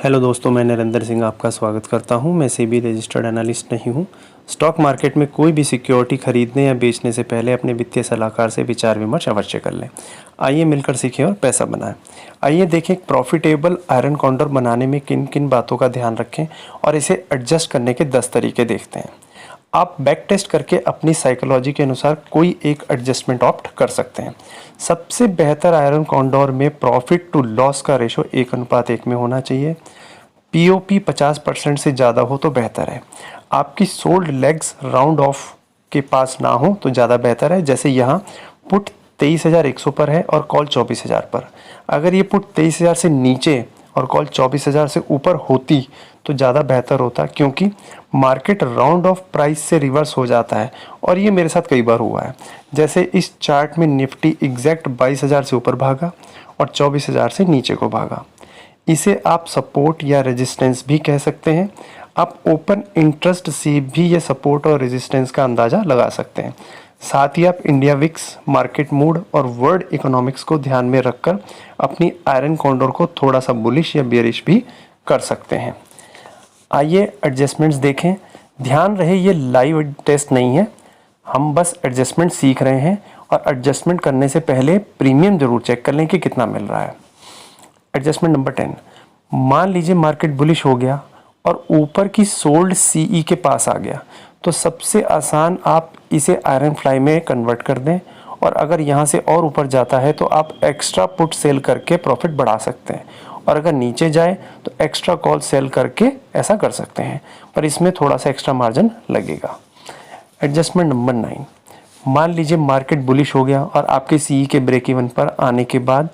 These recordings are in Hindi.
हेलो दोस्तों, मैं नरेंद्र सिंह आपका स्वागत करता हूं। मैं सेबी रजिस्टर्ड एनालिस्ट नहीं हूं। स्टॉक मार्केट में कोई भी सिक्योरिटी खरीदने या बेचने से पहले अपने वित्तीय सलाहकार से विचार विमर्श अवश्य कर लें। आइए मिलकर सीखें और पैसा बनाएं। आइए देखें प्रॉफिटेबल आयरन कॉन्डोर बनाने में किन किन बातों का ध्यान रखें और इसे एडजस्ट करने के 10 तरीके देखते हैं। आप बैक टेस्ट करके अपनी साइकोलॉजी के अनुसार कोई एक एडजस्टमेंट ऑप्ट कर सकते हैं। सबसे बेहतर आयरन कॉन्डोर में प्रॉफिट टू लॉस का रेशो 1:1 में होना चाहिए। पीओपी 50% से ज़्यादा हो तो बेहतर है। आपकी सोल्ड लेग्स राउंड ऑफ के पास ना हो तो ज़्यादा बेहतर है। जैसे यहाँ पुट 23,100 पर है और कॉल 24,000 पर। अगर ये पुट 23,000 से नीचे और कॉल 24,000 से ऊपर होती तो ज़्यादा बेहतर होता, क्योंकि मार्केट राउंड ऑफ प्राइस से रिवर्स हो जाता है और ये मेरे साथ कई बार हुआ है। जैसे इस चार्ट में निफ्टी एग्जैक्ट 22,000 से ऊपर भागा और 24,000 से नीचे को भागा। इसे आप सपोर्ट या रेजिस्टेंस भी कह सकते हैं। आप ओपन इंटरेस्ट से भी ये सपोर्ट और रेजिस्टेंस का अंदाज़ा लगा सकते हैं। साथ ही आप इंडिया विक्स, मार्केट मूड और वर्ल्ड इकोनॉमिक्स को ध्यान में रखकर अपनी आयरन कॉन्डोर को थोड़ा सा बुलिश या बेयरिश भी कर सकते हैं। आइए एडजस्टमेंट्स देखें। ध्यान रहे ये लाइव टेस्ट नहीं है, हम बस एडजस्टमेंट सीख रहे हैं और एडजस्टमेंट करने से पहले प्रीमियम जरूर चेक कर लें कि कितना मिल रहा है। एडजस्टमेंट नंबर 10, मान लीजिए मार्केट बुलिश हो गया और ऊपर की सोल्ड सीई के पास आ गया, तो सबसे आसान आप इसे आयरन फ्लाई में कन्वर्ट कर दें और अगर यहाँ से और ऊपर जाता है तो आप एक्स्ट्रा पुट सेल करके प्रॉफिट बढ़ा सकते हैं और अगर नीचे जाए तो एक्स्ट्रा कॉल सेल करके ऐसा कर सकते हैं, पर इसमें थोड़ा सा एक्स्ट्रा मार्जिन लगेगा। एडजस्टमेंट नंबर 9, मान लीजिए मार्केट बुलिश हो गया और आपके सीई के ब्रेक इवन पर आने के बाद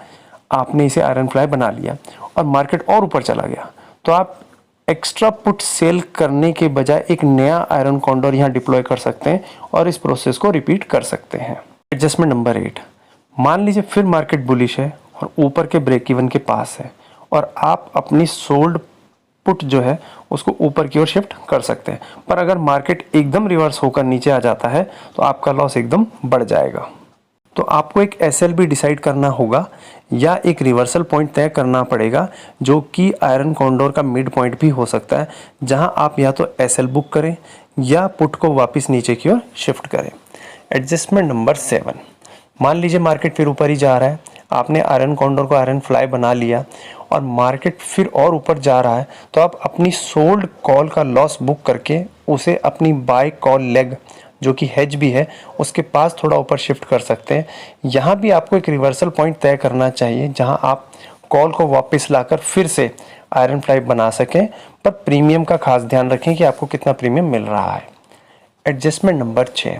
आपने इसे आयरन फ्लाई बना लिया और मार्केट और ऊपर चला गया, तो आप एक्स्ट्रा पुट सेल करने के बजाय एक नया आयरन कॉन्डोर यहाँ डिप्लॉय कर सकते हैं और इस प्रोसेस को रिपीट कर सकते हैं। एडजस्टमेंट नंबर 8, मान लीजिए फिर मार्केट बुलिश है और ऊपर के ब्रेक इवन के पास है और आप अपनी सोल्ड पुट जो है उसको ऊपर की ओर शिफ्ट कर सकते हैं, पर अगर मार्केट एकदम रिवर्स होकर नीचे आ जाता है तो आपका लॉस एकदम बढ़ जाएगा। तो आपको एक एसएल भी डिसाइड करना होगा या एक रिवर्सल पॉइंट तय करना पड़ेगा, जो कि आयरन कॉन्डोर का मिड पॉइंट भी हो सकता है, जहां आप या तो एसएल बुक करें या पुट को वापस नीचे की ओर शिफ्ट करें। एडजस्टमेंट नंबर 7, मान लीजिए मार्केट फिर ऊपर ही जा रहा है, आपने आयरन कॉन्डोर को आयरन फ्लाई बना लिया और मार्केट फिर और ऊपर जा रहा है, तो आप अपनी सोल्ड कॉल का लॉस बुक करके उसे अपनी बाय कॉल लेग जो कि हेज भी है उसके पास थोड़ा ऊपर शिफ्ट कर सकते हैं। यहाँ भी आपको एक रिवर्सल पॉइंट तय करना चाहिए जहाँ आप कॉल को वापस लाकर फिर से आयरन फ्लाई बना सकें, पर प्रीमियम का खास ध्यान रखें कि आपको कितना प्रीमियम मिल रहा है। एडजस्टमेंट नंबर 6,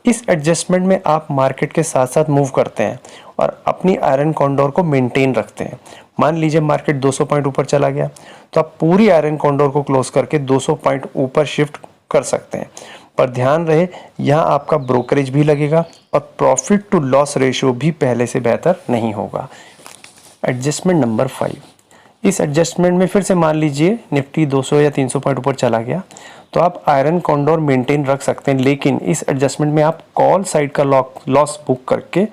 इस एडजस्टमेंट में आप मार्केट के साथ साथ मूव करते हैं और अपनी आयरन कॉन्डोर को मेंटेन रखते हैं। मान लीजिए मार्केट 200 पॉइंट ऊपर चला गया, तो आप पूरी आयरन कॉन्डोर को क्लोज करके 200 पॉइंट ऊपर शिफ्ट कर सकते हैं, पर ध्यान रहे यहाँ आपका ब्रोकरेज भी लगेगा और प्रॉफिट टू लॉस रेशियो भी पहले से बेहतर नहीं होगा। एडजस्टमेंट नंबर 5, इस एडजस्टमेंट में फिर से मान लीजिए निफ्टी 200 या 300 पॉइंट ऊपर चला गया, तो आप आयरन कॉन्डोर मेंटेन रख सकते हैं, लेकिन इस एडजस्टमेंट में आप कॉल साइड का लॉस बुक करके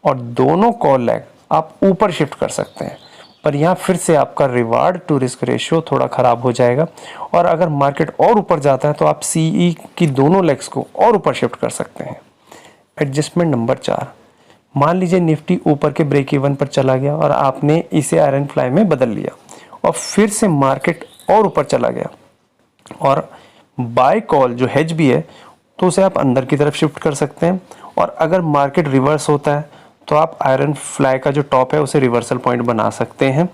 और दोनों कॉल लेग आप ऊपर शिफ्ट कर सकते हैं, पर यहाँ फिर से आपका रिवार्ड टू रिस्क रेशियो थोड़ा ख़राब हो जाएगा और अगर मार्केट और ऊपर जाता है तो आप सीई की दोनों लेग्स को और ऊपर शिफ्ट कर सकते हैं। एडजस्टमेंट नंबर 4, मान लीजिए निफ्टी ऊपर के ब्रेक इवन पर चला गया और आपने इसे आयरन फ्लाई में बदल लिया और फिर से मार्केट और ऊपर चला गया और बाय कॉल जो हेज भी है तो उसे आप अंदर की तरफ शिफ्ट कर सकते हैं, और अगर मार्केट रिवर्स होता है तो आप आयरन फ्लाई का जो टॉप है उसे रिवर्सल पॉइंट बना सकते हैं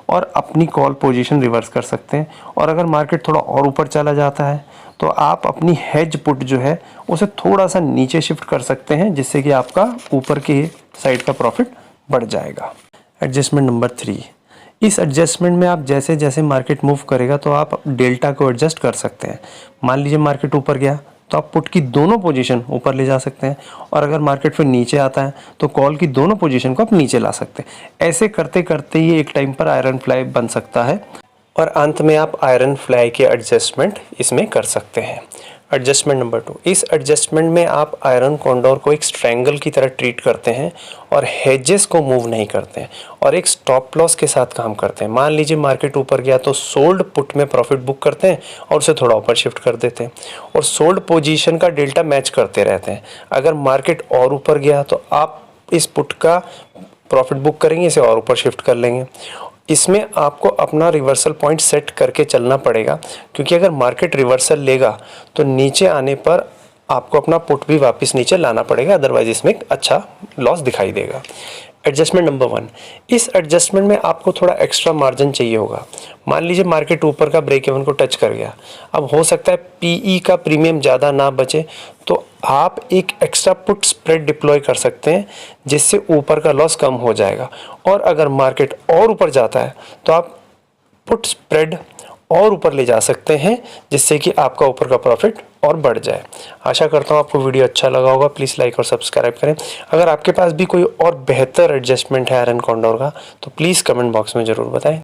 और अपनी कॉल पोजीशन रिवर्स कर सकते हैं, और अगर मार्केट थोड़ा और ऊपर चला जाता है तो आप अपनी हेज पुट जो है उसे थोड़ा सा नीचे शिफ्ट कर सकते हैं, जिससे कि आपका ऊपर की साइड का प्रॉफिट बढ़ जाएगा। एडजस्टमेंट नंबर 3, इस एडजस्टमेंट में आप जैसे जैसे मार्केट मूव करेगा तो आप डेल्टा को एडजस्ट कर सकते हैं। मान लीजिए मार्केट ऊपर गया तो आप पुट की दोनों पोजीशन ऊपर ले जा सकते हैं, और अगर मार्केट फिर नीचे आता है तो कॉल की दोनों पोजीशन को आप नीचे ला सकते हैं। ऐसे करते करते ये एक टाइम पर आयरन फ्लाई बन सकता है और अंत में आप आयरन फ्लाई के एडजस्टमेंट इसमें कर सकते हैं। एडजस्टमेंट नंबर 2, इस एडजस्टमेंट में आप आयरन कॉन्डोर को एक स्ट्रैंगल की तरह ट्रीट करते हैं और हेजेस को मूव नहीं करते हैं और एक स्टॉप लॉस के साथ काम करते हैं। मान लीजिए मार्केट ऊपर गया तो सोल्ड पुट में प्रॉफिट बुक करते हैं और उसे थोड़ा ऊपर शिफ्ट कर देते हैं और सोल्ड पोजीशन का डेल्टा मैच करते रहते हैं। अगर मार्केट और ऊपर गया तो आप इस पुट का प्रॉफिट बुक करेंगे, इसे और ऊपर शिफ्ट कर लेंगे। इसमें आपको अपना रिवर्सल पॉइंट सेट करके चलना पड़ेगा, क्योंकि अगर मार्केट रिवर्सल लेगा तो नीचे आने पर आपको अपना पुट भी वापस नीचे लाना पड़ेगा, अदरवाइज इसमें एक अच्छा लॉस दिखाई देगा। एडजस्टमेंट नंबर 1, इस एडजस्टमेंट में आपको थोड़ा एक्स्ट्रा मार्जिन चाहिए होगा। मान लीजिए मार्केट ऊपर का ब्रेक इवन को टच कर गया, अब हो सकता है पीई का प्रीमियम ज़्यादा ना बचे तो आप एक एक्स्ट्रा पुट स्प्रेड डिप्लॉय कर सकते हैं, जिससे ऊपर का लॉस कम हो जाएगा। और अगर मार्केट और ऊपर जाता है तो आप पुट स्प्रेड और ऊपर ले जा सकते हैं, जिससे कि आपका ऊपर का प्रॉफिट और बढ़ जाए। आशा करता हूँ आपको वीडियो अच्छा लगा होगा। प्लीज़ लाइक और सब्सक्राइब करें। अगर आपके पास भी कोई और बेहतर एडजस्टमेंट है आयरन कॉन्डोर का तो प्लीज़ कमेंट बॉक्स में ज़रूर बताएं।